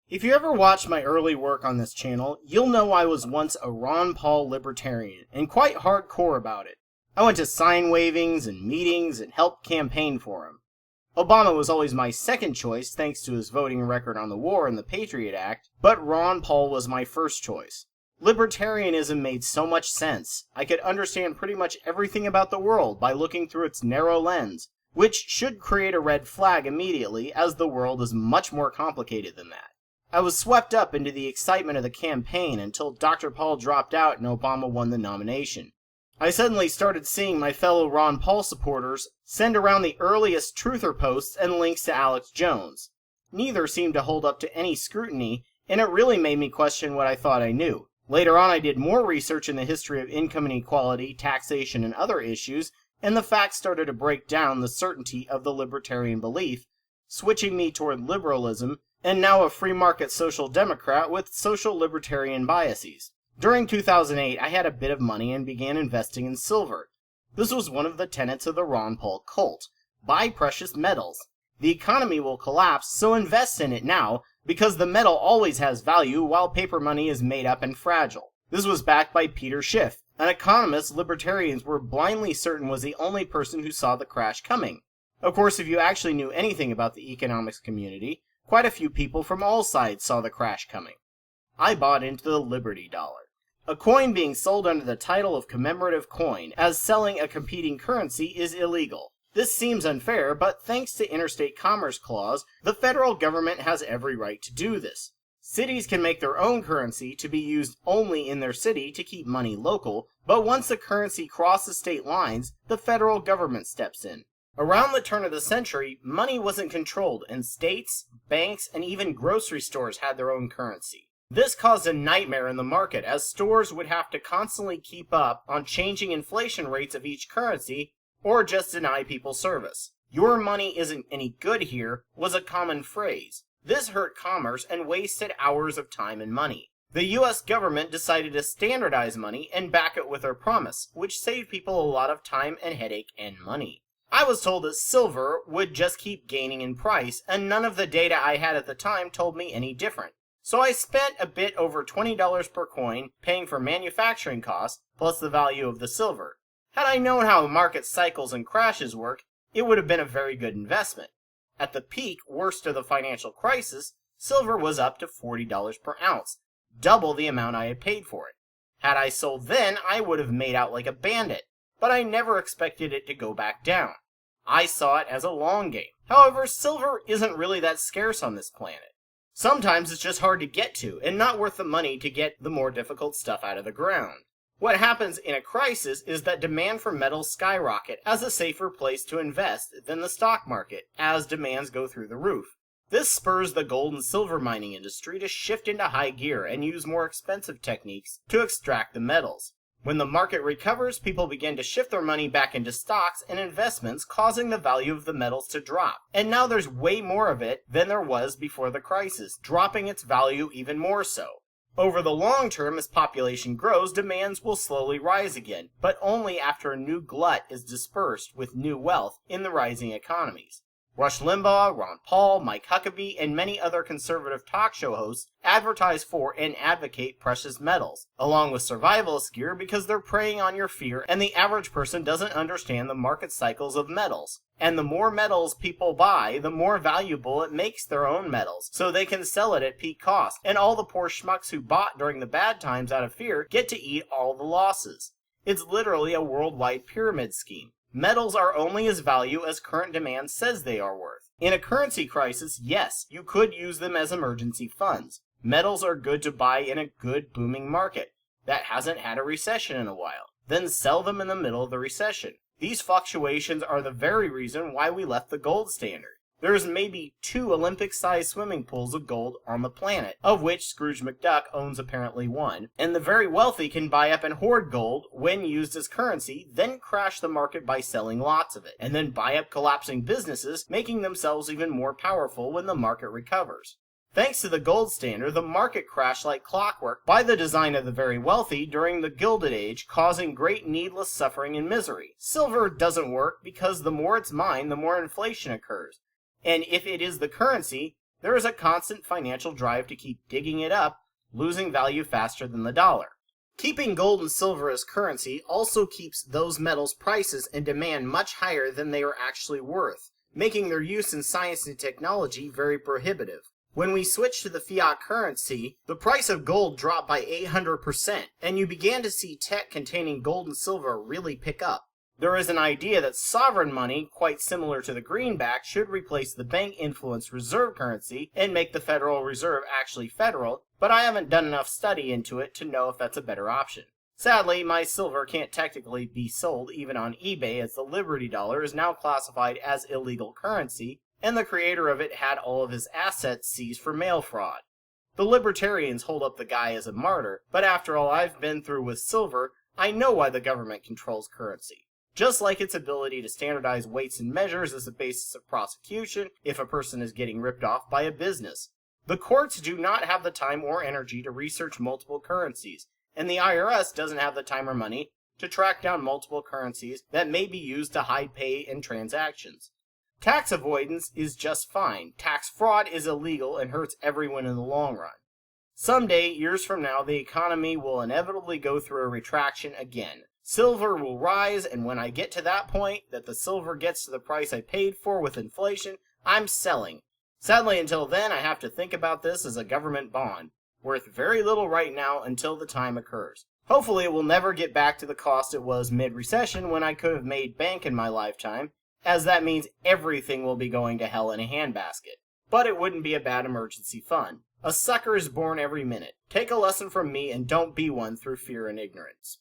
If you ever watched my early work on this channel, you'll know I was once a Ron Paul libertarian, and quite hardcore about it. I went to sign wavings and meetings and helped campaign for him. Obama was always my second choice thanks to his voting record on the war and the Patriot Act, but Ron Paul was my first choice. Libertarianism made so much sense. I could understand pretty much everything about the world by looking through its narrow lens, which should create a red flag immediately, as the world is much more complicated than that. I was swept up into the excitement of the campaign until Dr. Paul dropped out and Obama won the nomination. I suddenly started seeing my fellow Ron Paul supporters send around the earliest truther posts and links to Alex Jones. Neither seemed to hold up to any scrutiny, and it really made me question what I thought I knew. Later on, I did more research in the history of income inequality, taxation, and other issues, and the facts started to break down the certainty of the libertarian belief, switching me toward liberalism, and now a free market social democrat with social libertarian biases. During 2008, I had a bit of money and began investing in silver. This was one of the tenets of the Ron Paul cult. Buy precious metals. The economy will collapse, so invest in it now, because the metal always has value while paper money is made up and fragile. This was backed by Peter Schiff, an economist libertarians were blindly certain was the only person who saw the crash coming. Of course, if you actually knew anything about the economics community, quite a few people from all sides saw the crash coming. I bought into the Liberty Dollar, a coin being sold under the title of commemorative coin, as selling a competing currency is illegal. This seems unfair, but thanks to Interstate Commerce Clause, the federal government has every right to do this. Cities can make their own currency to be used only in their city to keep money local, but once the currency crosses state lines, the federal government steps in. Around the turn of the century, money wasn't controlled, and states, banks, and even grocery stores had their own currency. This caused a nightmare in the market, as stores would have to constantly keep up on changing inflation rates of each currency, or just deny people service. "Your money isn't any good here" was a common phrase. This hurt commerce and wasted hours of time and money. The US government decided to standardize money and back it with their promise, which saved people a lot of time and headache and money. I was told that silver would just keep gaining in price, and none of the data I had at the time told me any different. So I spent a bit over $20 per coin paying for manufacturing costs plus the value of the silver. Had I known how market cycles and crashes work, it would have been a very good investment. At the peak, worst of the financial crisis, silver was up to $40 per ounce, double the amount I had paid for it. Had I sold then, I would have made out like a bandit, but I never expected it to go back down. I saw it as a long game. However, silver isn't really that scarce on this planet. Sometimes it's just hard to get to, and not worth the money to get the more difficult stuff out of the ground. What happens in a crisis is that demand for metals skyrocket as a safer place to invest than the stock market, as demands go through the roof. This spurs the gold and silver mining industry to shift into high gear and use more expensive techniques to extract the metals. When the market recovers, people begin to shift their money back into stocks and investments, causing the value of the metals to drop. And now there's way more of it than there was before the crisis, dropping its value even more so. Over the long term, as population grows, demands will slowly rise again, but only after a new glut is dispersed with new wealth in the rising economies. Rush Limbaugh, Ron Paul, Mike Huckabee, and many other conservative talk show hosts advertise for and advocate precious metals, along with survivalist gear, because they're preying on your fear and the average person doesn't understand the market cycles of metals. And the more metals people buy, the more valuable it makes their own metals, so they can sell it at peak cost, and all the poor schmucks who bought during the bad times out of fear get to eat all the losses. It's literally a worldwide pyramid scheme. Metals are only as valuable as current demand says they are worth. In a currency crisis, yes, you could use them as emergency funds. Metals are good to buy in a good booming market that hasn't had a recession in a while. Then sell them in the middle of the recession. These fluctuations are the very reason why we left the gold standard. There's maybe 2 Olympic-sized swimming pools of gold on the planet, of which Scrooge McDuck owns apparently one, and the very wealthy can buy up and hoard gold when used as currency, then crash the market by selling lots of it, and then buy up collapsing businesses, making themselves even more powerful when the market recovers. Thanks to the gold standard, the market crashed like clockwork by the design of the very wealthy during the Gilded Age, causing great needless suffering and misery. Silver doesn't work because the more it's mined, the more inflation occurs. And if it is the currency, There is a constant financial drive to keep digging it up, losing value faster than the dollar. Keeping gold and silver as currency also keeps those metals' prices and demand much higher than they are actually worth, making their use in science and technology very prohibitive. When we switched to the fiat currency, the price of gold dropped by 800%, and you began to see tech containing gold and silver really pick up. There is an idea that sovereign money, quite similar to the greenback, should replace the bank-influenced reserve currency and make the Federal Reserve actually federal, but I haven't done enough study into it to know if that's a better option. Sadly, my silver can't technically be sold even on eBay, as the Liberty Dollar is now classified as illegal currency, and the creator of it had all of his assets seized for mail fraud. The libertarians hold up the guy as a martyr, but after all I've been through with silver, I know why the government controls currency. Just like its ability to standardize weights and measures as a basis of prosecution if a person is getting ripped off by a business. The courts do not have the time or energy to research multiple currencies, and the IRS doesn't have the time or money to track down multiple currencies that may be used to hide pay and transactions. Tax avoidance is just fine. Tax fraud is illegal and hurts everyone in the long run. Someday, years from now, the economy will inevitably go through a retraction again. Silver will rise, and when I get to that point, that the silver gets to the price I paid for with inflation, I'm selling. Sadly, until then, I have to think about this as a government bond, worth very little right now until the time occurs. Hopefully, it will never get back to the cost it was mid-recession when I could have made bank in my lifetime, as that means everything will be going to hell in a handbasket. But it wouldn't be a bad emergency fund. A sucker is born every minute. Take a lesson from me and don't be one through fear and ignorance.